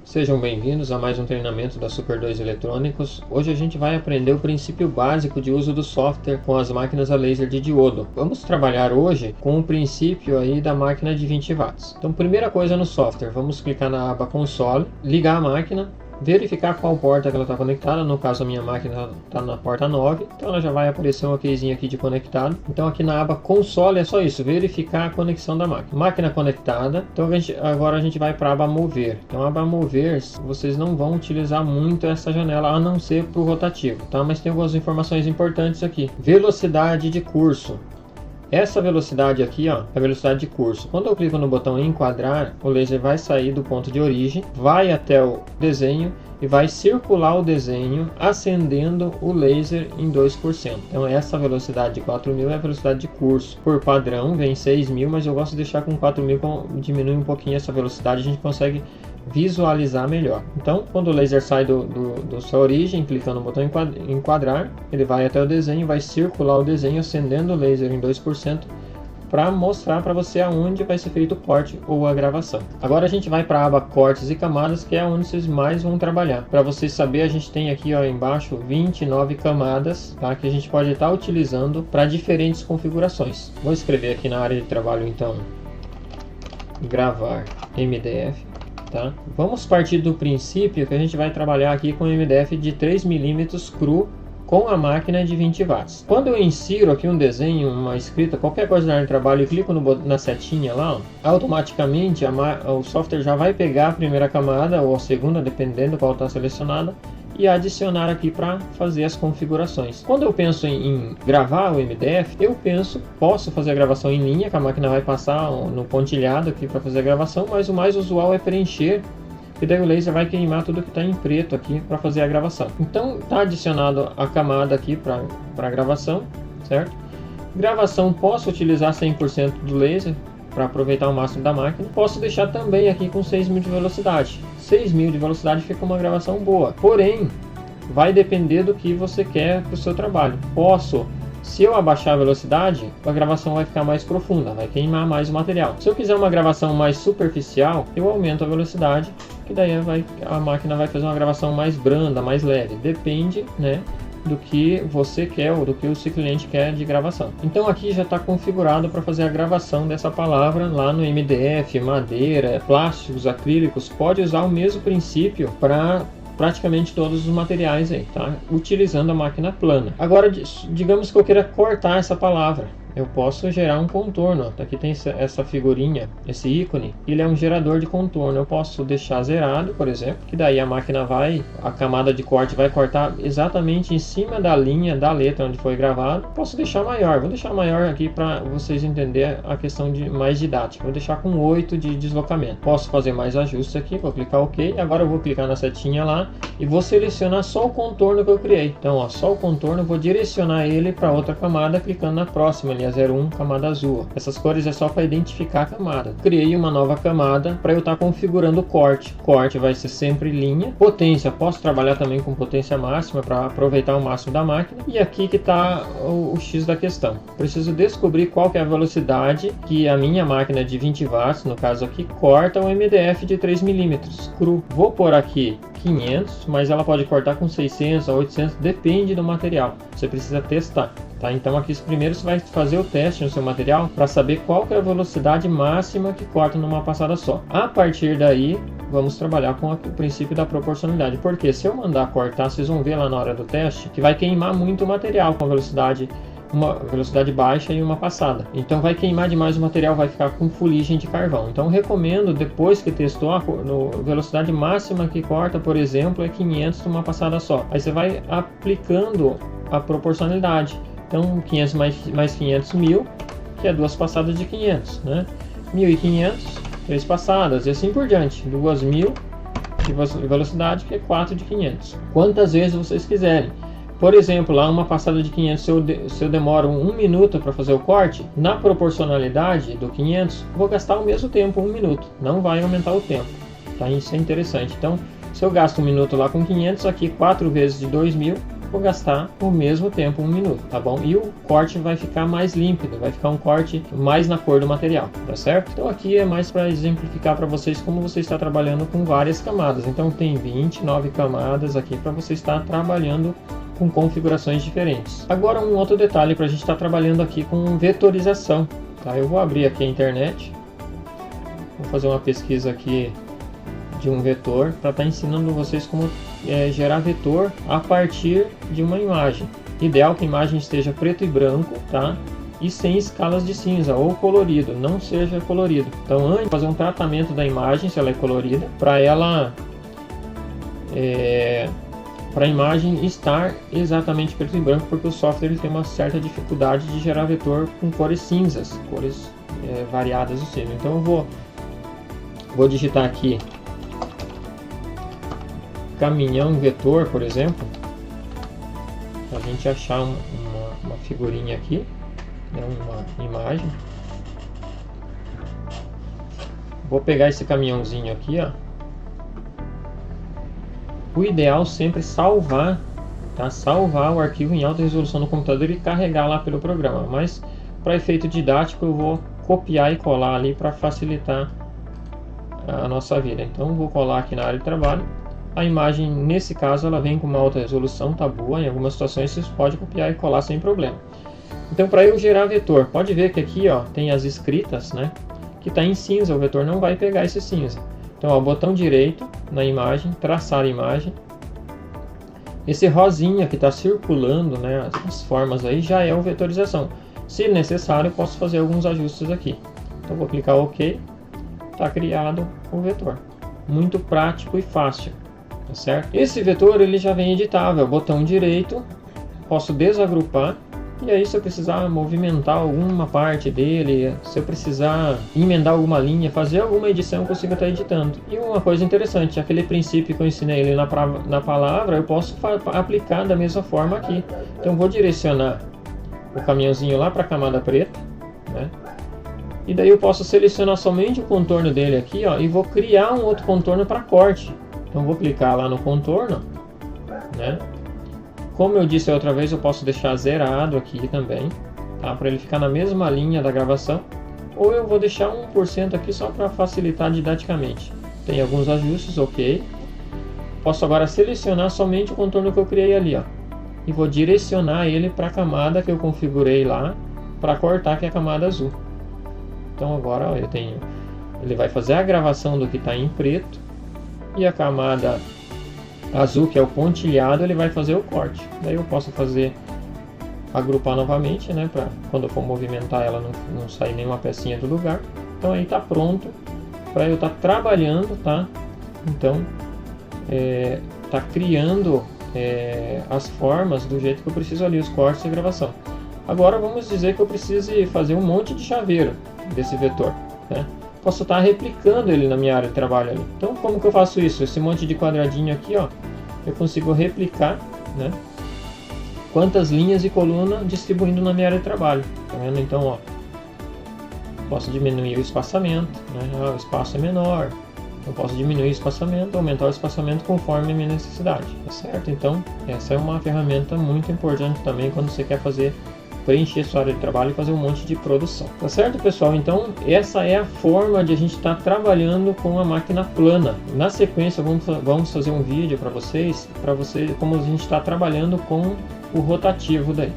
Sejam bem-vindos a mais um treinamento da Super 2 Eletrônicos. Hoje a gente vai aprender o princípio básico de uso do software com as máquinas a laser de diodo. Vamos trabalhar hoje com o princípio aí da máquina de 20 watts. Então, primeira coisa no software, vamos clicar na aba console, ligar a máquina, verificar qual porta que ela está conectada. No caso, a minha máquina está na porta 9, então ela já vai aparecer um okzinho aqui de conectado. Então aqui na aba console é só isso, verificar a conexão da máquina. Máquina conectada. Então agora a gente vai para a aba mover. Então a aba mover, vocês não vão utilizar muito essa janela, a não ser para o rotativo, tá? Mas tem algumas informações importantes aqui. Velocidade de curso. Essa velocidade aqui, ó, é a velocidade de curso. Quando eu clico no botão enquadrar, o laser vai sair do ponto de origem, vai até o desenho e vai circular o desenho, acendendo o laser em 2%. Então essa velocidade de 4.000 é a velocidade de curso. Por padrão vem 6.000, mas eu gosto de deixar com 4.000, diminui um pouquinho essa velocidade, a gente consegue visualizar melhor. Então, quando o laser sai da sua origem, clicando no botão enquadrar, ele vai até o desenho, vai circular o desenho, acendendo o laser em 2%, para mostrar para você aonde vai ser feito o corte ou a gravação. Agora a gente vai para a aba cortes e camadas, que é onde vocês mais vão trabalhar. Para vocês saberem, a gente tem aqui, ó, embaixo 29 camadas, tá, que a gente pode estar utilizando para diferentes configurações. Vou escrever aqui na área de trabalho, então, gravar MDF. Tá? Vamos partir do princípio que a gente vai trabalhar aqui com MDF de 3 mm cru com a máquina de 20 watts. Quando eu insiro aqui um desenho, uma escrita, qualquer coisa na área de trabalho e clico na setinha lá, ó, automaticamente o software já vai pegar a primeira camada ou a segunda, dependendo qual está selecionada, e adicionar aqui para fazer as configurações. Quando eu penso em gravar o MDF, posso fazer a gravação em linha, que a máquina vai passar no pontilhado aqui para fazer a gravação, mas o mais usual é preencher, e daí o laser vai queimar tudo que está em preto aqui para fazer a gravação. Então está adicionado a camada aqui para gravação, certo? Gravação, posso utilizar 100% do laser para aproveitar o máximo da máquina. Posso deixar também aqui com 6.000 de velocidade. 6.000 de velocidade fica uma gravação boa, porém vai depender do que você quer para o seu trabalho. Se eu abaixar a velocidade, a gravação vai ficar mais profunda, vai queimar mais o material. Se eu quiser uma gravação mais superficial, eu aumento a velocidade, que daí a máquina vai fazer uma gravação mais branda, mais leve. Depende, né, do que você quer ou do que o seu cliente quer de gravação. Então aqui já está configurado para fazer a gravação dessa palavra lá no MDF, madeira, plásticos, acrílicos. Pode usar o mesmo princípio para praticamente todos os materiais aí, tá? Utilizando a máquina plana. Agora, digamos que eu queira cortar essa palavra. Eu posso gerar um contorno. Aqui tem essa figurinha, esse ícone. Ele é um gerador de contorno. Eu posso deixar zerado, por exemplo, que daí a máquina a camada de corte vai cortar exatamente em cima da linha da letra onde foi gravado. Posso deixar maior. Vou deixar maior aqui para vocês entenderem a questão de mais didática. Vou deixar com 8 de deslocamento. Posso fazer mais ajustes aqui. Vou clicar OK. Agora eu vou clicar na setinha lá e vou selecionar só o contorno que eu criei. Então, ó, só o contorno, vou direcionar ele para outra camada, clicando na próxima ali, a 01, camada azul. Essas cores é só para identificar a camada. Criei uma nova camada para eu estar configurando o corte. Corte vai ser sempre linha. Potência, posso trabalhar também com potência máxima para aproveitar o máximo da máquina. E aqui que está o X da questão. Preciso descobrir qual que é a velocidade que a minha máquina de 20 watts, no caso aqui, corta o MDF de 3 mm cru. Vou pôr aqui 500, mas ela pode cortar com 600 a 800, depende do material. Você precisa testar. Tá? Então aqui primeiro você vai fazer o teste no seu material para saber qual que é a velocidade máxima que corta numa passada só. A partir daí vamos trabalhar com o princípio da proporcionalidade, porque se eu mandar cortar, vocês vão ver lá na hora do teste que vai queimar muito o material com uma velocidade baixa e uma passada. Então vai queimar demais o material, vai ficar com fuligem de carvão. Então recomendo, depois que testou, a velocidade máxima que corta, por exemplo, é 500 numa passada só. Aí você vai aplicando a proporcionalidade. Então 500 mais 500, 1000, que é 2 passadas de 500, né? 1.500, 3 passadas, e assim por diante. 2.000 de velocidade, que é 4 de 500. Quantas vezes vocês quiserem. Por exemplo, lá uma passada de 500, se eu demoro 1 minuto para fazer o corte, na proporcionalidade do 500, vou gastar o mesmo tempo, 1 minuto. Não vai aumentar o tempo. Tá? Isso é interessante. Então, se eu gasto 1 minuto lá com 500, aqui 4 vezes de 2.000, vou gastar o mesmo tempo, 1 minuto, tá bom? E o corte vai ficar mais límpido, vai ficar um corte mais na cor do material, tá certo? Então aqui é mais para exemplificar para vocês como você está trabalhando com várias camadas. Então tem 29 camadas aqui para você estar trabalhando com configurações diferentes. Agora um outro detalhe para a gente estar trabalhando aqui com vetorização, tá? Eu vou abrir aqui a internet, vou fazer uma pesquisa aqui de um vetor para estar ensinando vocês como gerar vetor a partir de uma imagem. Ideal que a imagem esteja preto e branco, tá? E sem escalas de cinza ou colorido, não seja colorido. Então antes de fazer um tratamento da imagem, se ela é colorida, para ela para a imagem estar exatamente preto e branco, porque o software ele tem uma certa dificuldade de gerar vetor com cores cinzas, cores variadas do cinza. Então eu vou digitar aqui caminhão vetor, por exemplo, para a gente achar uma figurinha aqui, né, uma imagem. Vou pegar esse caminhãozinho aqui, ó. O ideal sempre salvar, tá? Salvar o arquivo em alta resolução no computador e carregar lá pelo programa. Mas para efeito didático eu vou copiar e colar ali para facilitar a nossa vida. Então vou colar aqui na área de trabalho. A imagem, nesse caso, ela vem com uma alta resolução, tá boa. Em algumas situações você pode copiar e colar sem problema. Então, para eu gerar vetor, pode ver que aqui, ó, tem as escritas, né? Que está em cinza, o vetor não vai pegar esse cinza. Então, ó, botão direito na imagem, traçar a imagem. Esse rosinha que está circulando, né, as formas aí, já é o vetorização. Se necessário, eu posso fazer alguns ajustes aqui. Então, vou clicar OK. Está criado o vetor. Muito prático e fácil. Tá certo? Esse vetor ele já vem editável, botão direito, posso desagrupar, e aí se eu precisar movimentar alguma parte dele, se eu precisar emendar alguma linha, fazer alguma edição, eu consigo estar editando. E uma coisa interessante, aquele princípio que eu ensinei ali na palavra, eu posso aplicar da mesma forma aqui. Então vou direcionar o caminhãozinho lá para a camada preta, né? E daí eu posso selecionar somente o contorno dele aqui, ó, e vou criar um outro contorno para corte. Então vou clicar lá no contorno, né? Como eu disse outra vez, eu posso deixar zerado aqui também, tá? Para ele ficar na mesma linha da gravação. Ou eu vou deixar 1% aqui só para facilitar didaticamente. Tem alguns ajustes, ok. Posso agora selecionar somente o contorno que eu criei ali, ó. E vou direcionar ele para a camada que eu configurei lá para cortar, que é a camada azul. Então agora ó, ele vai fazer a gravação do que está em preto. E a camada azul, que é o pontilhado, ele vai fazer o corte. Daí eu posso agrupar novamente, né, para quando eu for movimentar ela não sair nenhuma pecinha do lugar. Então aí está pronto para eu estar trabalhando, tá? Então tá criando as formas do jeito que eu preciso ali, os cortes e gravação. Agora vamos dizer que eu precise fazer um monte de chaveiro desse vetor, né? Posso estar replicando ele na minha área de trabalho ali. Então como que eu faço isso? Esse monte de quadradinho aqui, ó, eu consigo replicar, né? Quantas linhas e coluna distribuindo na minha área de trabalho, tá vendo? Então, ó, posso diminuir o espaçamento, né? O espaço é menor, eu posso diminuir o espaçamento, aumentar o espaçamento conforme a minha necessidade, tá certo? Então essa é uma ferramenta muito importante também quando você quer preencher sua área de trabalho e fazer um monte de produção. Tá certo, pessoal? Então essa é a forma de a gente estar trabalhando com a máquina plana. Na sequência vamos fazer um vídeo para vocês como a gente está trabalhando com o rotativo daí.